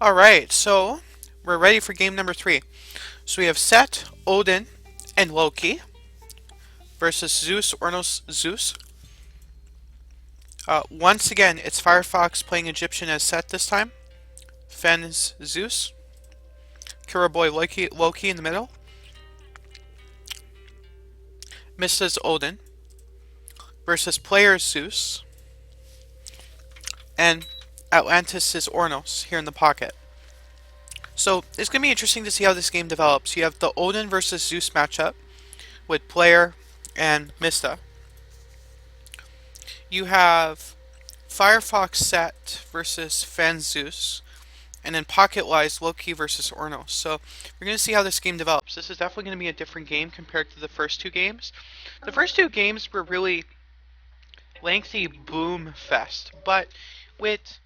Alright, so we're ready for game number 3. So we have Set, Odin, and Loki versus Zeus, Ornos, Zeus. Once again, it's Firefox playing Egyptian as Set this time. Fen is Zeus. Kira Boy Loki in the middle. Mrs. Odin versus player Zeus. And Atlantis is Ornos here in the pocket. So it's going to be interesting to see how this game develops. You have the Odin versus Zeus matchup with player and Mista. You have Firefox Set versus Fan Zeus. And then pocket lies Loki versus Ornos. So we're going to see how this game develops. This is definitely going to be a different game compared to the first two games. The first two games were really lengthy boom fest, but with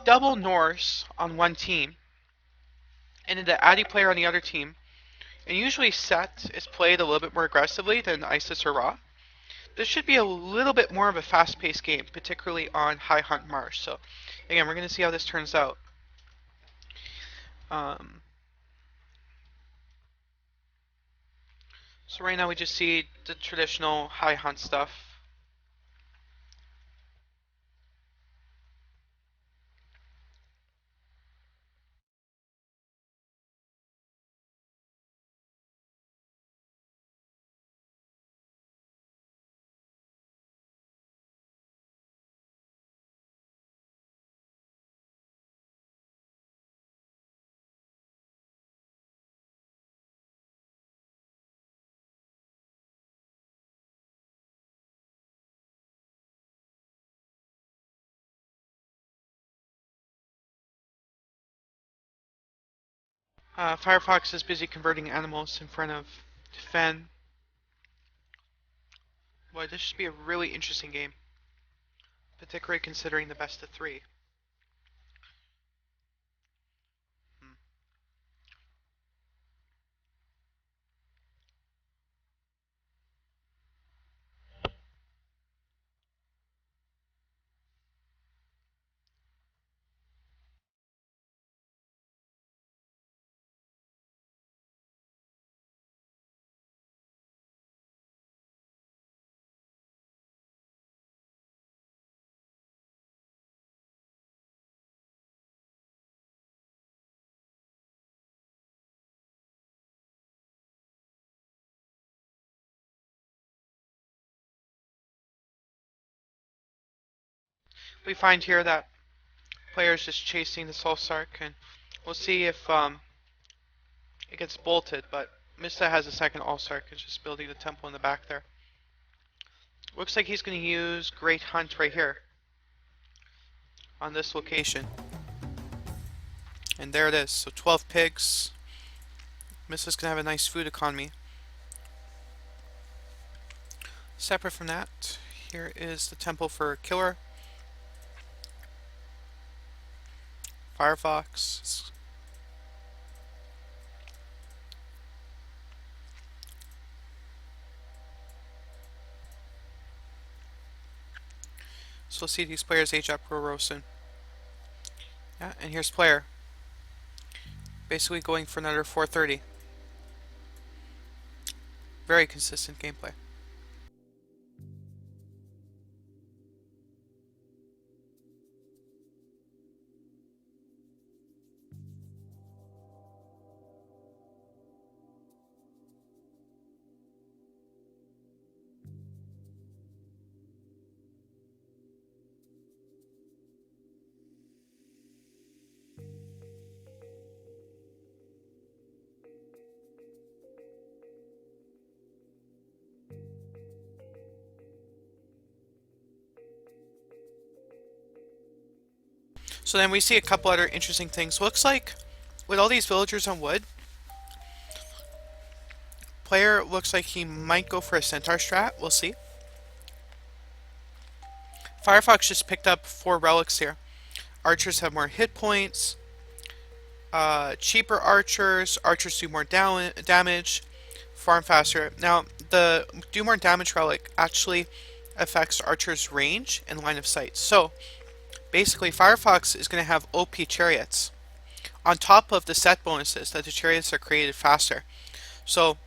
double Norse on one team and then the Addy player on the other team, and usually Set is played a little bit more aggressively than Isis or Ra. This should be a little bit more of a fast-paced game, particularly on High Hunt Marsh. So again, we're going to see how this turns out. So right now we just see the traditional High Hunt stuff. Firefox is busy converting animals in front of Fen. Boy, this should be a really interesting game, particularly considering the best of 3. We find here that player's just chasing the Soul Sark, and we'll see if it gets bolted, but Mista has a second All Sark, and just building the temple in the back there. Looks like he's going to use Great Hunt right here on this location. And there it is. So 12 pigs. Mista's going to have a nice food economy. Separate from that, here is the temple for Killer. Firefox. So we'll see these players age up real soon. Yeah, and here's player. Basically going for another 430. Very consistent gameplay. So then we see a couple other interesting things. Looks like with all these villagers on wood, player looks like he might go for a centaur strat. We'll see. Firefox just picked up 4 relics here. Archers have more hit points. Cheaper archers. Archers do more damage. Farm faster. Now, the do more damage relic actually affects archers' range and line of sight. So, Basically, Firefox is going to have OP chariots on top of the set bonuses that the chariots are created faster. So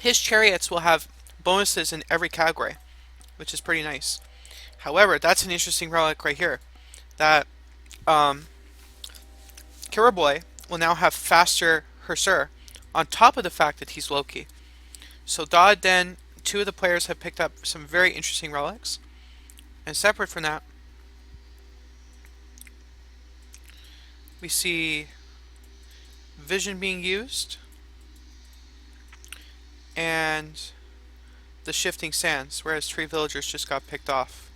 his chariots will have bonuses in every category, which is pretty nice. However, that's an interesting relic right here. That um, Killer Boy will now have faster Hursur on top of the fact that he's Loki. So DoD then, two of the players have picked up some very interesting relics. And separate from that, we see Vision being used and the Shifting Sands, whereas 3 villagers just got picked off.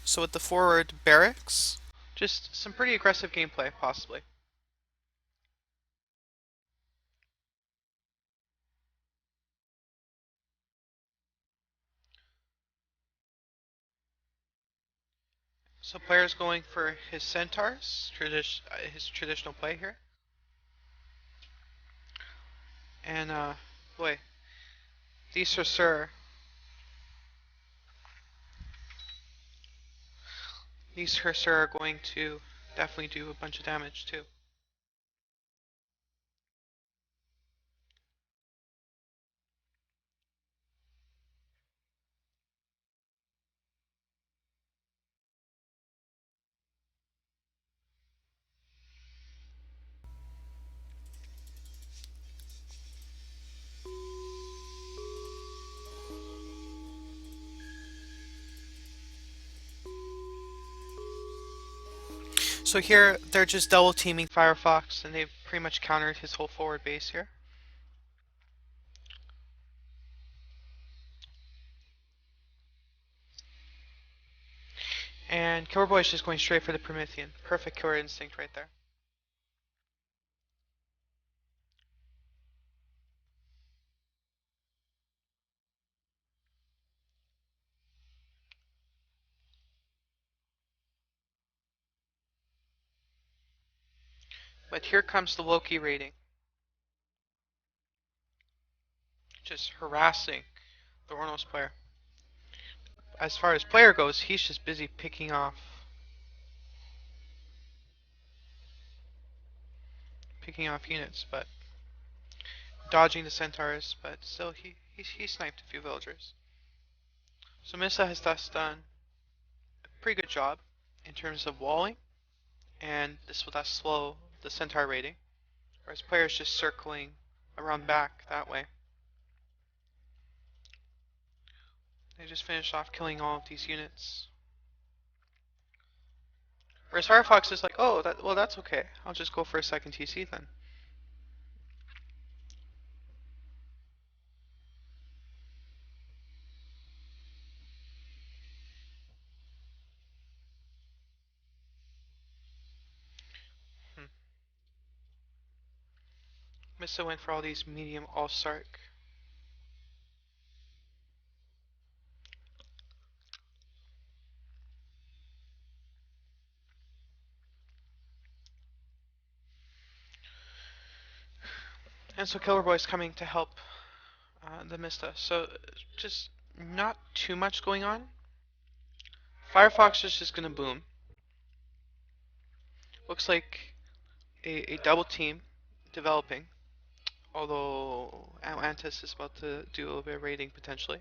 So with the forward barracks, just some pretty aggressive gameplay, possibly. So players going for his centaurs, his traditional play here. And boy, these Hursur are going to definitely do a bunch of damage too. So here they're just double teaming Firefox, and they've pretty much countered his whole forward base here. And Killer Boy is just going straight for the Promethean. Perfect killer instinct right there. But here comes the Loki raiding. Just harassing the Ornos player. As far as player goes, he's just busy picking off units, but dodging the centaurs, but still he sniped a few villagers. So Missa has thus done a pretty good job in terms of walling, and this will thus slow the centaur raiding, whereas players just circling around back that way. They just finished off killing all of these units. Whereas Firefox is like, oh, that's okay. I'll just go for a second TC then. Missa went for all these medium all-Sark. And so Killer Boy's coming to help the Mista. So just not too much going on. Firefox is just gonna boom. Looks like a double team developing. Although Atlantis is about to do a little bit of raiding potentially.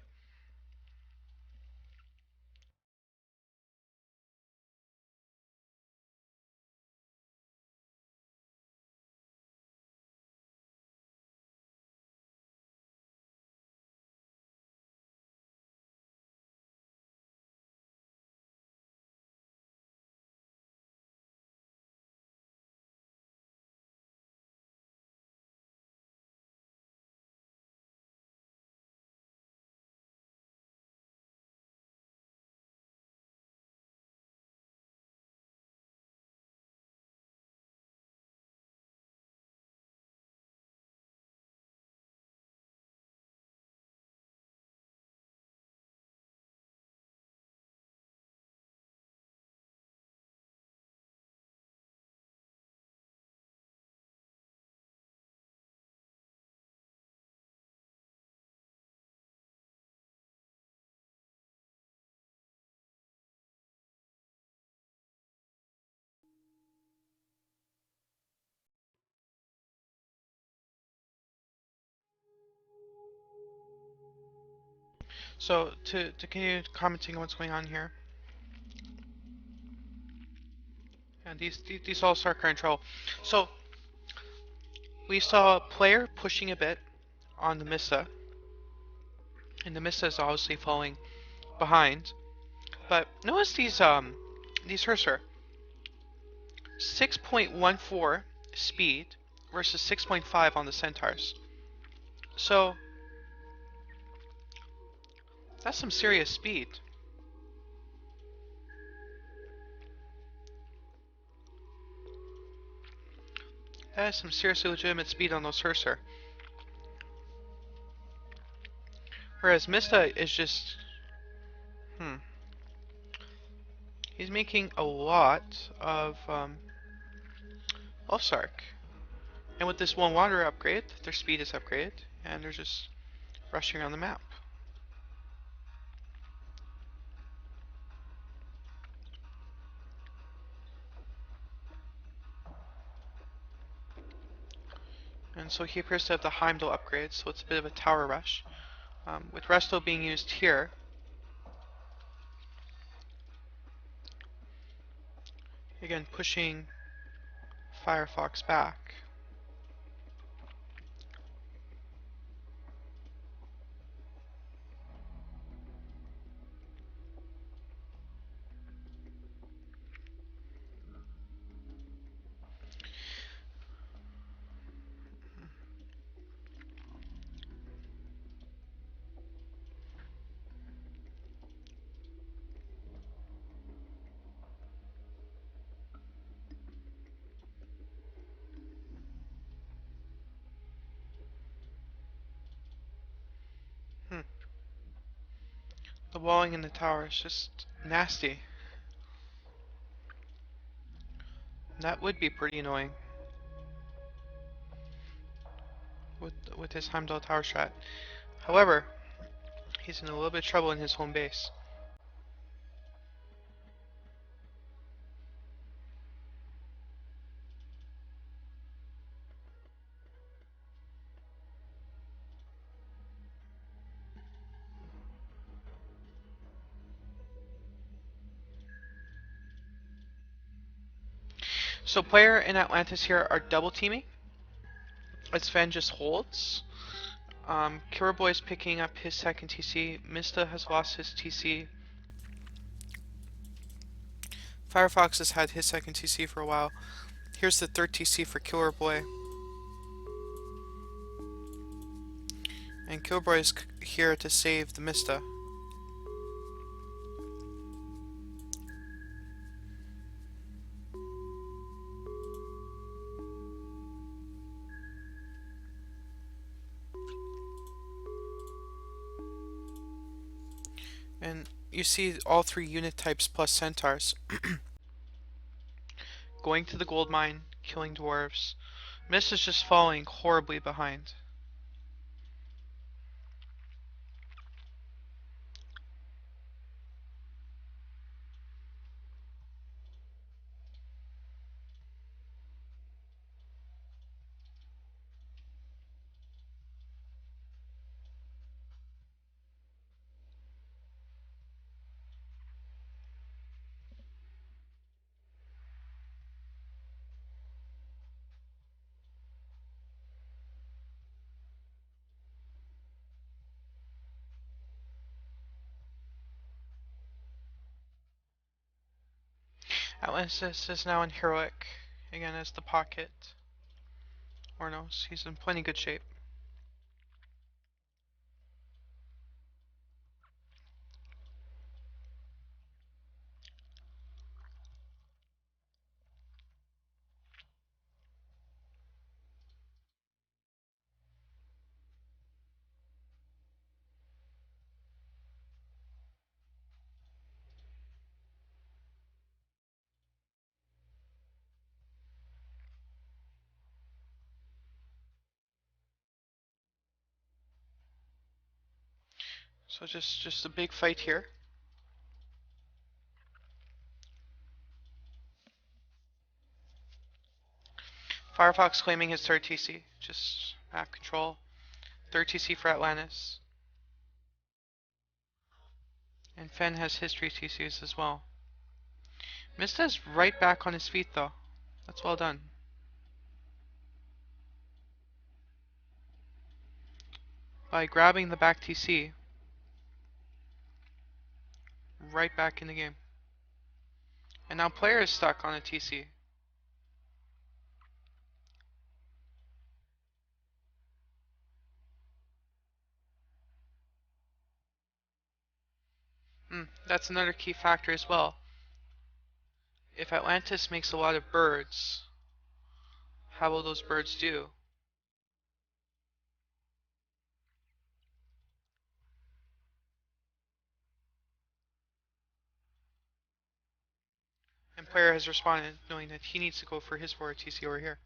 So to continue commenting on what's going on here, and these all start current trouble. So we saw a player pushing a bit on the Missa, and the Missa is obviously falling behind. But notice these Herser, 6.14 speed versus 6.5 on the Centaurs. So that's some serious speed. That is some seriously legitimate speed on those Herser. Whereas Mista is just, he's making a lot of Sark. And with this one water upgrade, their speed is upgraded, and they're just rushing around the map. And so he appears to have the Heimdall upgrade, so it's a bit of a tower rush. With Resto being used here, again pushing Firefox back. The walling in the tower is just nasty. That would be pretty annoying with his Heimdall tower strat. However, he's in a little bit of trouble in his home base. So player and Atlantis here are double teaming. As Sven just holds. Killer Boy is picking up his second TC. Mista has lost his TC. Firefox has had his second TC for a while. Here's the third TC for Killer Boy. And Killer Boy is here to save the Mista. And you see all three unit types plus centaurs going to the gold mine, killing dwarves. Mist is just falling horribly behind. Atlantis is now in heroic, again as the pocket. Ornos, he's in plenty good shape. So just a big fight here. Firefox claiming his third TC, just map control. Third TC for Atlantis. And Fen has history TCs as well. Mista's right back on his feet though. That's well done. By grabbing the back TC, right back in the game. And now player is stuck on a TC. That's another key factor as well. If Atlantis makes a lot of birds, how will those birds do? And player has responded, knowing that he needs to go for his forward TC over here.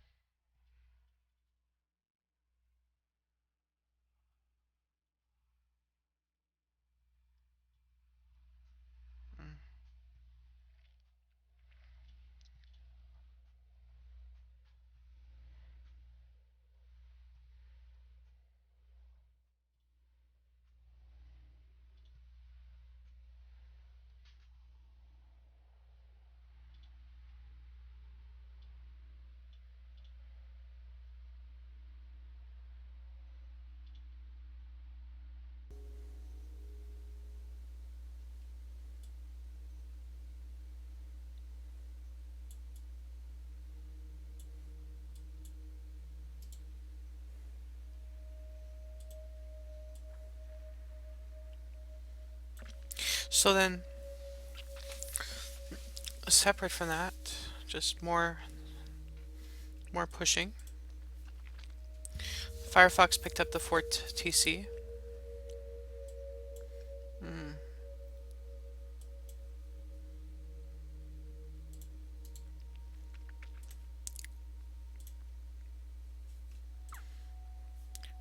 So then, separate from that, just more pushing. Firefox picked up the fort TC.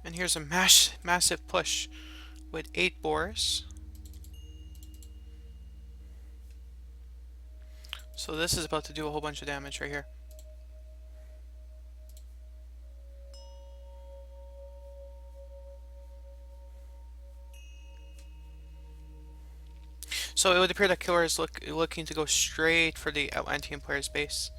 And here's a massive push with 8 boars. So this is about to do a whole bunch of damage right here. So it would appear that Killer is looking to go straight for the Atlantean player's base.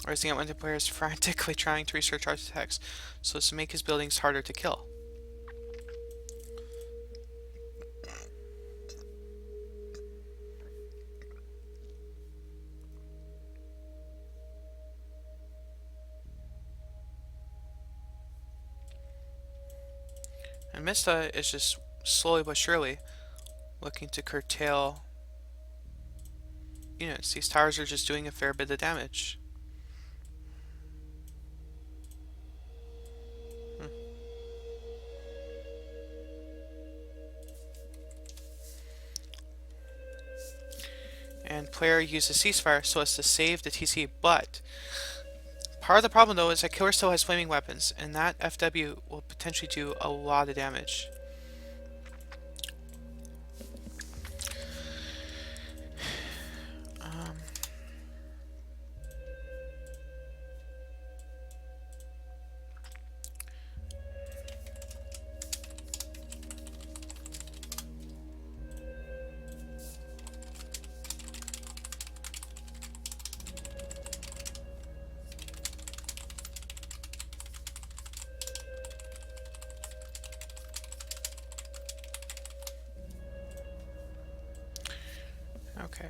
Whereas the Atlantean player is frantically trying to research artifacts so as to make his buildings harder to kill. And Mista is just slowly but surely looking to curtail units. These towers are just doing a fair bit of damage. And player uses ceasefire so as to save the TC, but part of the problem though is that Killer still has flaming weapons, and that FW will potentially do a lot of damage. Okay.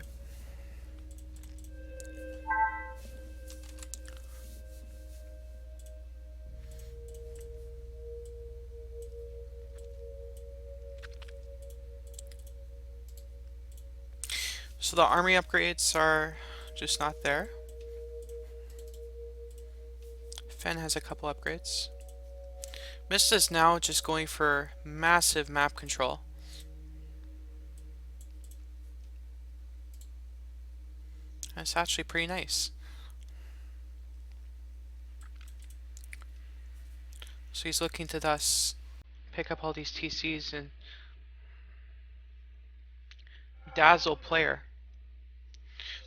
So the army upgrades are just not there. Fen has a couple upgrades. Mista is now just going for massive map control. That's actually pretty nice. So he's looking to thus pick up all these TCs and dazzle player.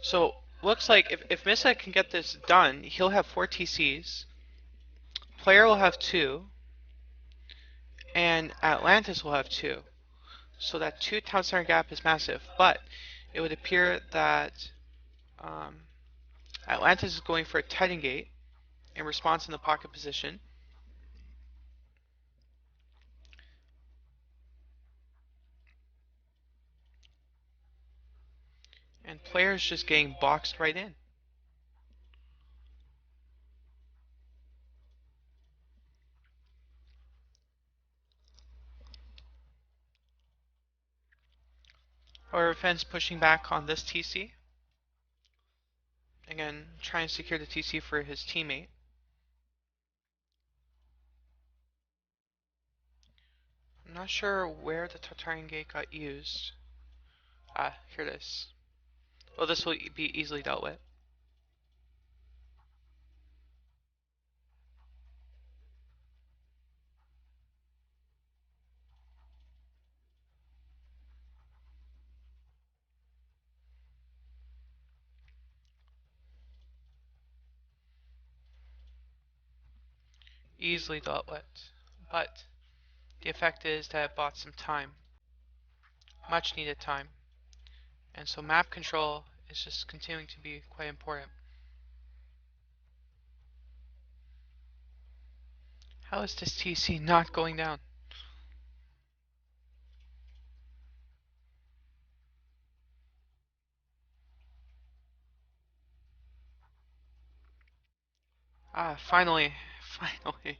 So looks like if Mista can get this done, he'll have 4 TCs. Player will have 2. And Atlantis will have 2. So that 2 town center gap is massive, but it would appear that Atlantis is going for a Titan Gate in response in the pocket position. And players just getting boxed right in. However, Fenn's pushing back on this TC. Again, trying to secure the TC for his teammate. I'm not sure where the Tartarian Gate got used. Ah, here it is. Well, this will be easily dealt with. Easily dealt with. But the effect is that it bought some time. Much needed time. And so map control is just continuing to be quite important. How is this TC not going down? Ah, finally. Finally.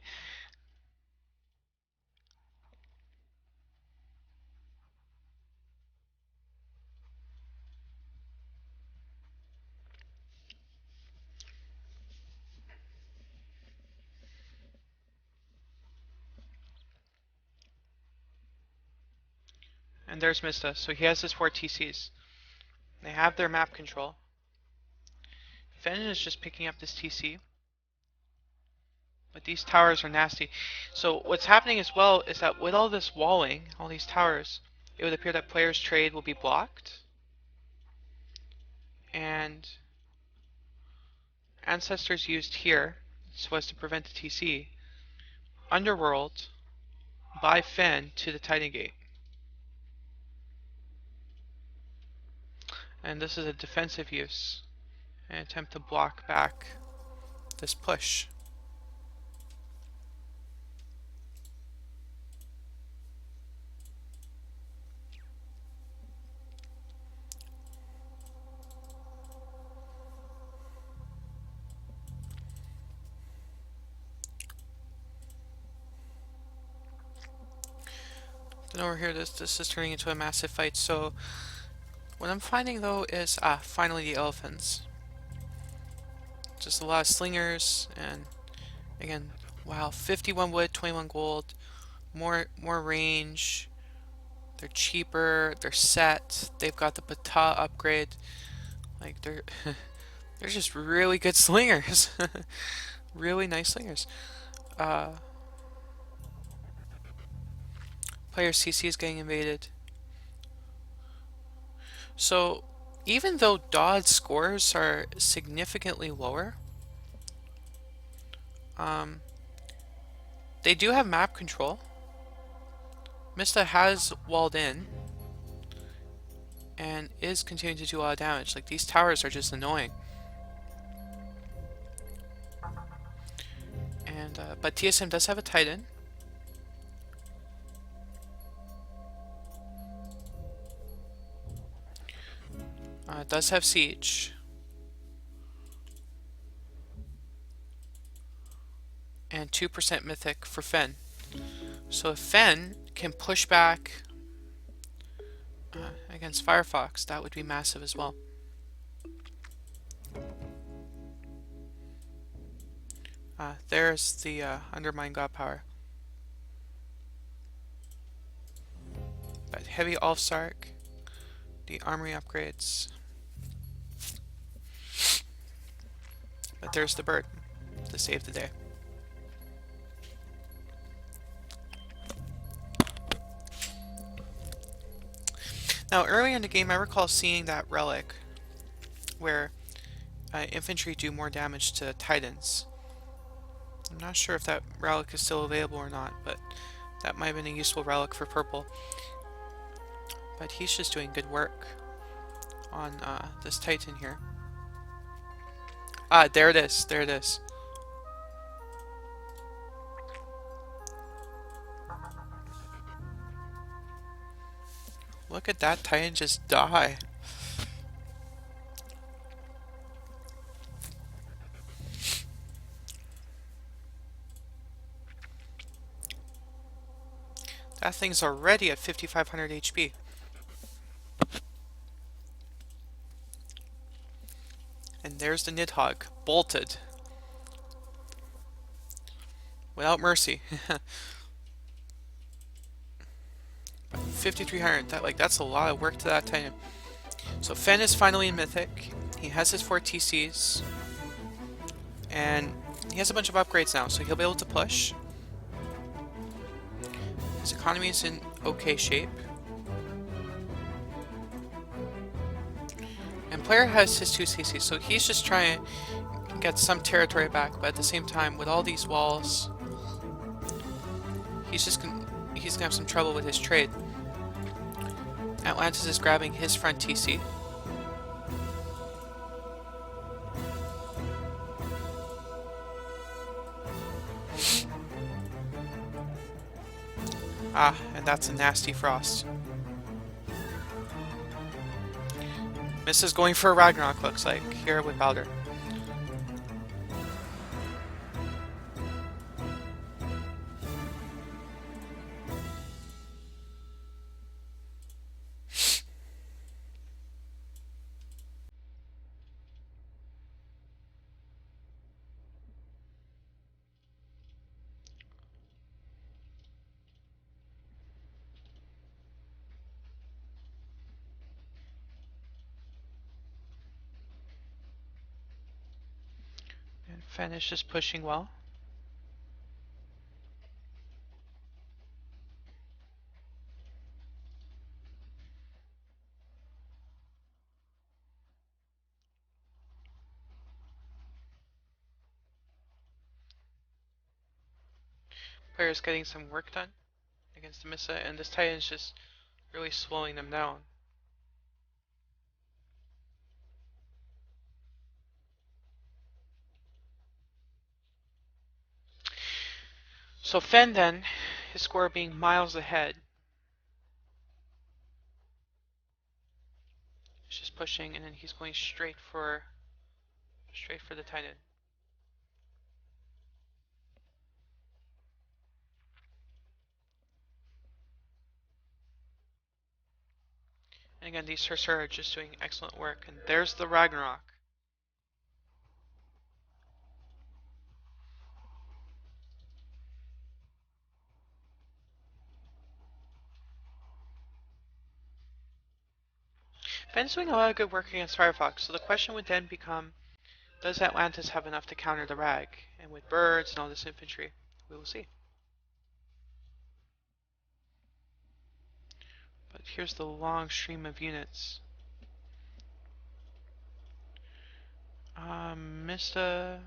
And there's Mista. So he has his 4 TCs. They have their map control. Fenn is just picking up this TC. But these towers are nasty. So what's happening as well is that with all this walling, all these towers, it would appear that players' trade will be blocked. And ancestors used here so as to prevent the TC. Underworld by Fenn to the Titan Gate. And this is a defensive use. An attempt to block back this push. Then over here, this is turning into a massive fight. So what I'm finding though is finally the elephants. Just a lot of slingers, and again, wow, 51 wood, 21 gold, more range. They're cheaper. They're set. They've got the Pata upgrade. Like they're they're just really good slingers. Really nice slingers. Player CC is getting invaded. So even though DoD scores are significantly lower, they do have map control. Mista has walled in and is continuing to do a lot of damage. Like these towers are just annoying. And but TSM does have a Titan. It does have siege. And 2% mythic for Fenn. So if Fenn can push back against Firefox, that would be massive as well. There's the Undermine God Power. But heavy Ulfsark, the armory upgrades. But there's the bird to save the day. Now, early in the game, I recall seeing that relic where infantry do more damage to titans. I'm not sure if that relic is still available or not, but that might have been a useful relic for purple. But he's just doing good work on this Titan here. Ah, there it is. There it is. Look at that Titan just die. That thing's already at 5,500 HP. And there's the Nidhogg, bolted. Without mercy. 5,300, that's a lot of work to that Titan. So Fen is finally in Mythic. He has his 4 TCs. And he has a bunch of upgrades now, so he'll be able to push. His economy is in okay shape. And player has his 2 CCs, so he's just trying to get some territory back, but at the same time, with all these walls, he's gonna have some trouble with his trade. Atlantis is grabbing his front TC. Ah, and that's a nasty frost. Miss is going for a Ragnarok, looks like, here with Balder. And Fen is just pushing well. Player's getting some work done against the Missa, and this Titan's just really slowing them down. So Fen then, his score being miles ahead, is just pushing, and then he's going straight for the Titan. And again, these Sorcerer are just doing excellent work. And there's the Ragnarok. Fen's doing a lot of good work against Firefox, so the question would then become, does Atlantis have enough to counter the Rag? And with birds and all this infantry, we will see. But here's the long stream of units. Mista...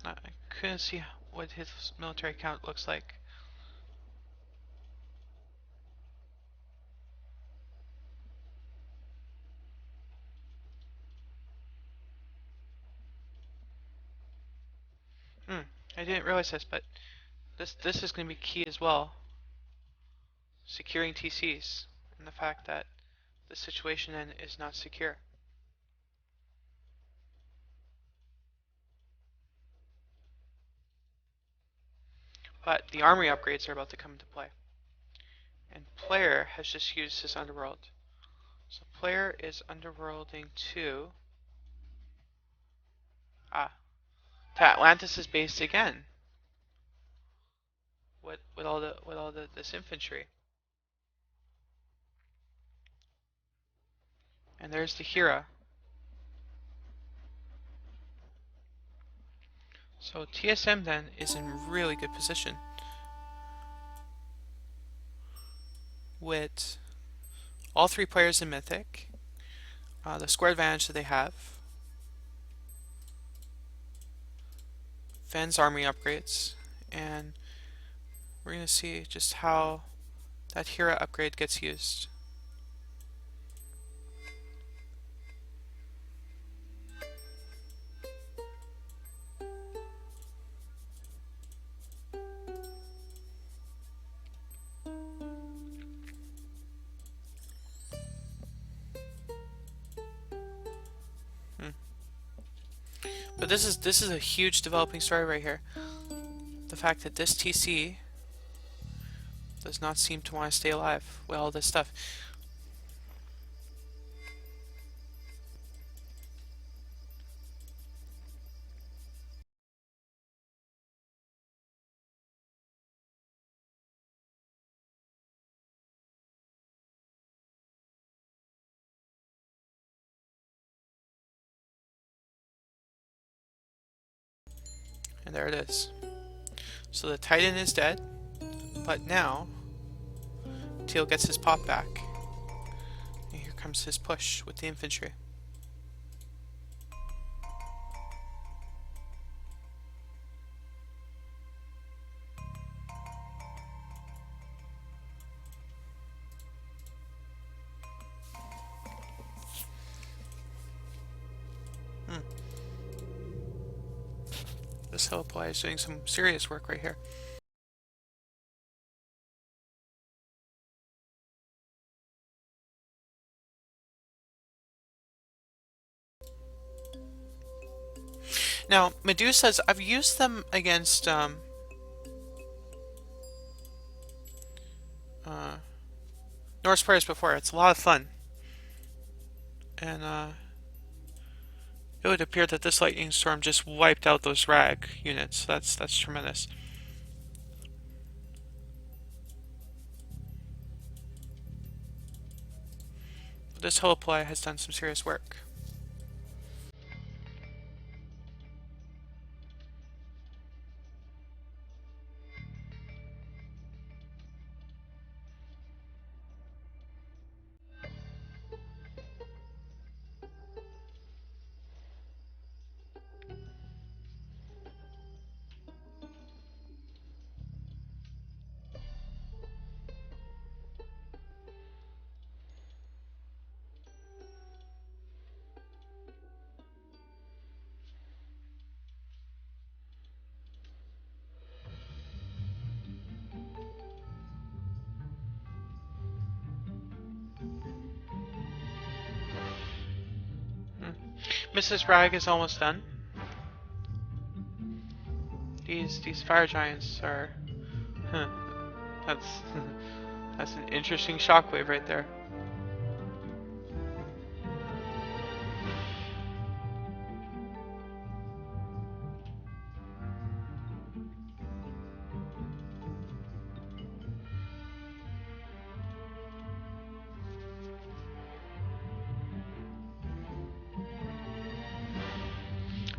I couldn't see what his military count looks like. I didn't realize this, but this is going to be key as well. Securing TCs, and the fact that the situation then is not secure. But the armory upgrades are about to come into play. And player has just used his underworld. So player is underworlding to to Atlantis' base again. With all this infantry. And there's the Hera. So TSM then is in really good position with all 3 players in Mythic, the square advantage that they have, Fen's army upgrades, and we're going to see just how that Hera upgrade gets used. But this is a huge developing story right here. The fact that this TC does not seem to want to stay alive with all this stuff. And there it is. So the Titan is dead, but now Teal gets his pop back. And here comes his push with the infantry. This helipoly is doing some serious work right here. Now, Medusas, I've used them against Norse players before. It's a lot of fun. And it would appear that this lightning storm just wiped out those rag units. That's tremendous. This helipoly has done some serious work. Mrs. Rag is almost done. These fire giants are, that's that's an interesting shockwave right there.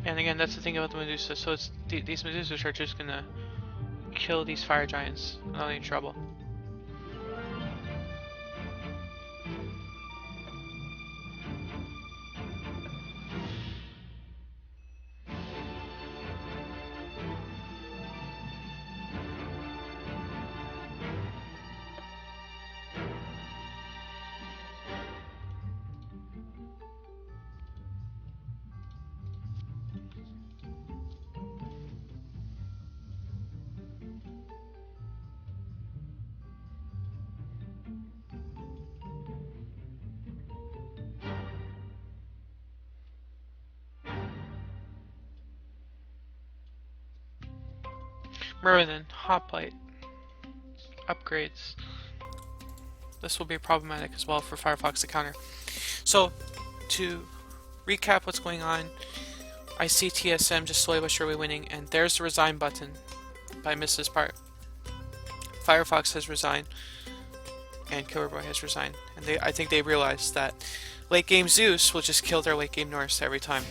And again, that's the thing about the Medusa. So it's these Medusas are just gonna kill these fire giants without any trouble. Merlin, Hoplite, upgrades. This will be problematic as well for Firefox to counter. So, to recap what's going on, I see TSM just slowly but surely winning, and there's the resign button by Mrs. Part. Firefox has resigned, and Killer Boy has resigned. And I think they realized that late game Zeus will just kill their late game Norse every time.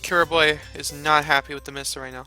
Kira Boy is not happy with the missile right now.